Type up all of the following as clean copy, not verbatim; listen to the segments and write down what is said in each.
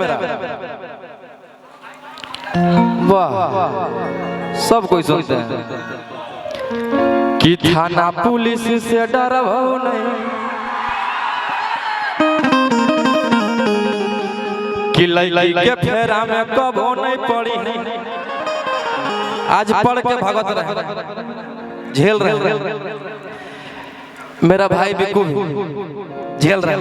हैं मेरा। वाह, सब कोई सुनते हैं कि थाना पुलिस से डरबो नहीं, कि लड़की के फेरा में कबो नहीं पड़ी। आज पढ़ के भगत रहे, झेल रहे। मेरा भाई बिकू झेल रहे।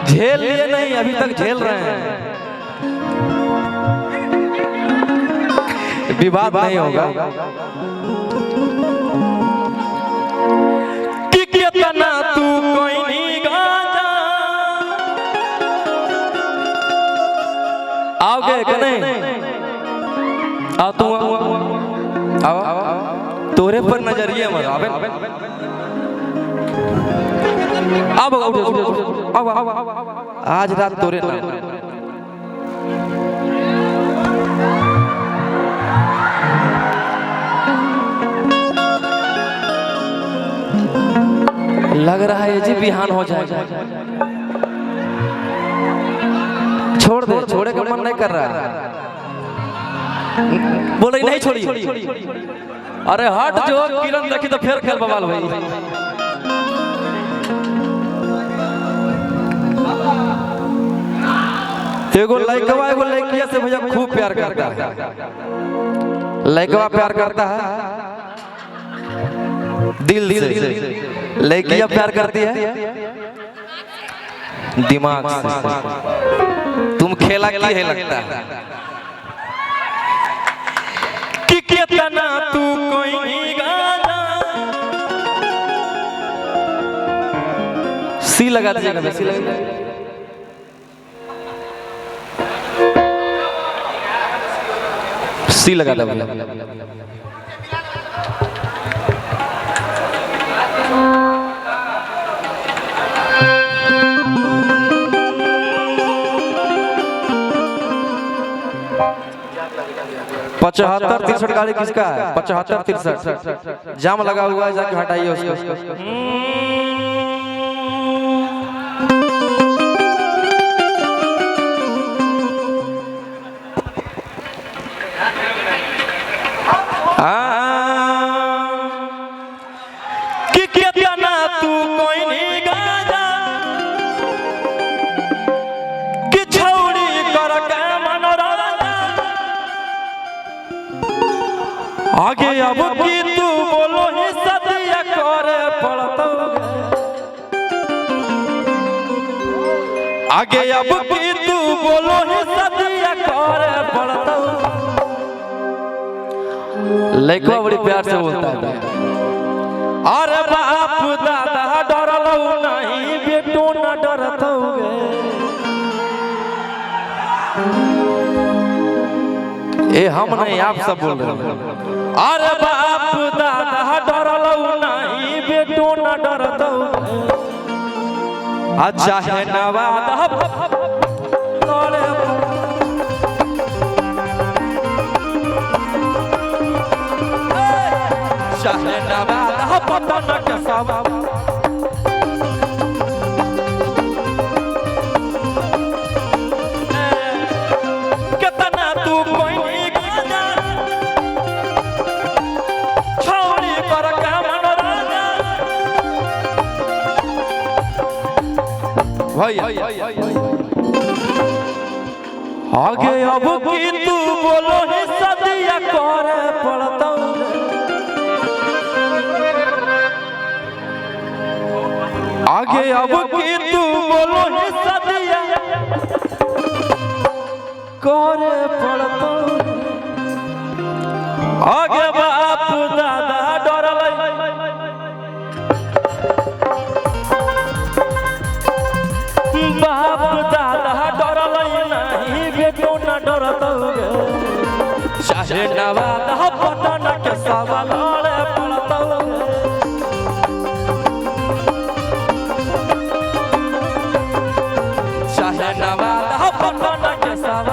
झेल लिए नहीं, अभी तक झेल रहे हैं। विवाद नहीं होगा। कि कितना तू कोई नहीं गाजा, आओगे कि नहीं? आओ तू, आओ, तोरे पर नजरिए मत आवे। अब आज रात तोरे नाम। लग रहा है जी बिहान हो जाएगा। छोड़ दे, छोड़े का मन नहीं कर रहा। बोल रही नहीं छोड़ी। अरे हट जो, किरण देखी तो फिर खेल बवाल भाई। एगो लड़कवा एगो लड़किया से भैया खूब प्यार करता है। लड़कवा प्यार करता है दिल से, लड़कियां प्यार करती है दिमाग से। तुम खेला क्या है लगता है कि कितना तू कोई नहीं गाना। सी लगा दीजिएगा, सी लगा। सी लगा दो। 75-63 गाड़ी किसका है? 75-63 जाम लगा हुआ है, जाके हटाइए उसको। कि कितना तू कोई नहीं गाजा, कि छौड़ी कर के मनोरंजन। आगे अब की तू बोलो ही सदिया करे पड़तो। आगे अब की तू बोलो ही सदिया करे पड़तो। लड़का बड़ी प्यार से बोलता है। अरे बाप दादा डरलो नहीं, बेटो न डरतोगे। ए हम नहीं, आप सब बोल रहे हैं। अरे बाप दादा डरलो नहीं, बेटो न डरतोगे। अच्छा है नवादा शहनाबाद पतन के सब। कितना तू कोई नहीं गाना, छौड़ी पर के मनोरंजन। आगे अब की तू बोलो ही सदिया करे पड़तो। आगे अब की तू बोलो ही सदिया करे पड़तो। आगे बाप दादा डरलै, बाप दादा डरलै नहीं, बेटो न डरतोगे। चाहे नवादा पटन के सब लड़े पड़तो। नवादा पटन के सब।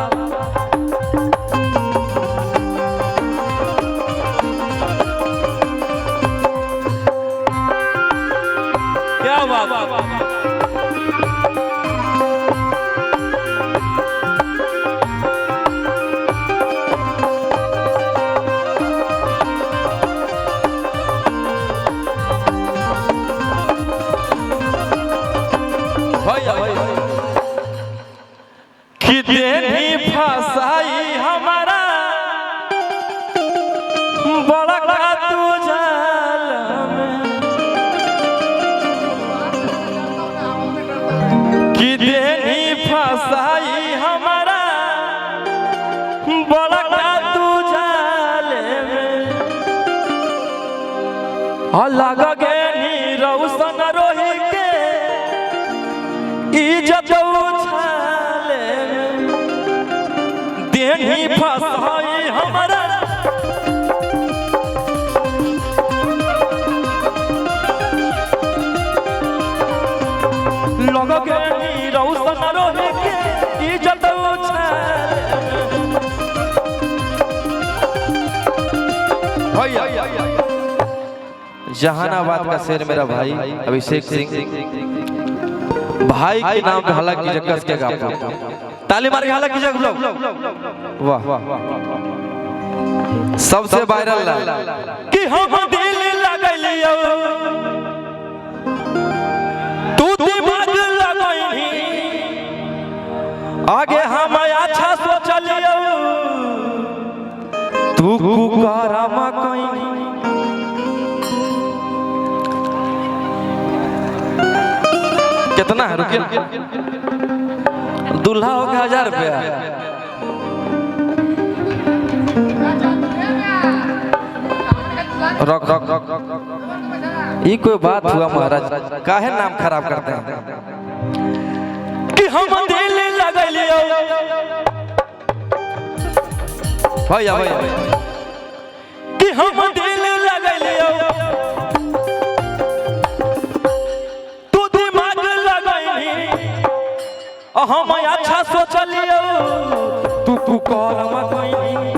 क्या बात। कि देनी फसाई हमारा बड़ा तू जाल कि देनी फसाई हमारा बड़ा तू जाल लग गे नी रौशन रोही के इज्जत उछाले देनी फसाई हमारा लग गे रौशन रोही के इज्जत उछाले जहानाबाद का शेर मेरा भाई अभिषेक सिंह भाई के नाम पे हालांकि जगस के गाता ताली मार के हालांकि जग लोग वाह सबसे वायरल कि हम दिल लगलियो तू दिमाग लगैनी आगे हम अच्छा सोचलियो तू कुकरम कइनी कितना है रुकिए दूल्हा हो गया 1000 रुपया रख रख रख ये कोई बात हुआ महाराज काहे नाम खराब करते हैं कि हम दिल लगलियो भैया भैया कि हम दिल लगलियो हम अच्छा सोचलियो तू कुकरम कइनी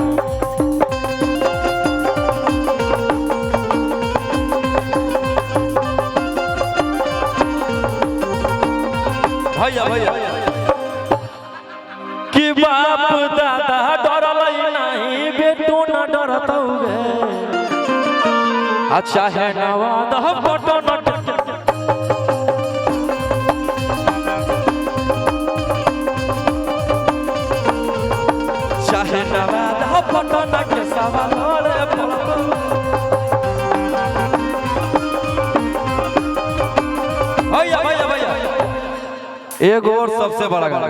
भैया भैया कि बाप दादा डरलै नहीं बेटो न डरतौगे अच्छा है नवाद फोटो न के सवाल भैया भैया भैया एक और सबसे बड़ा गाना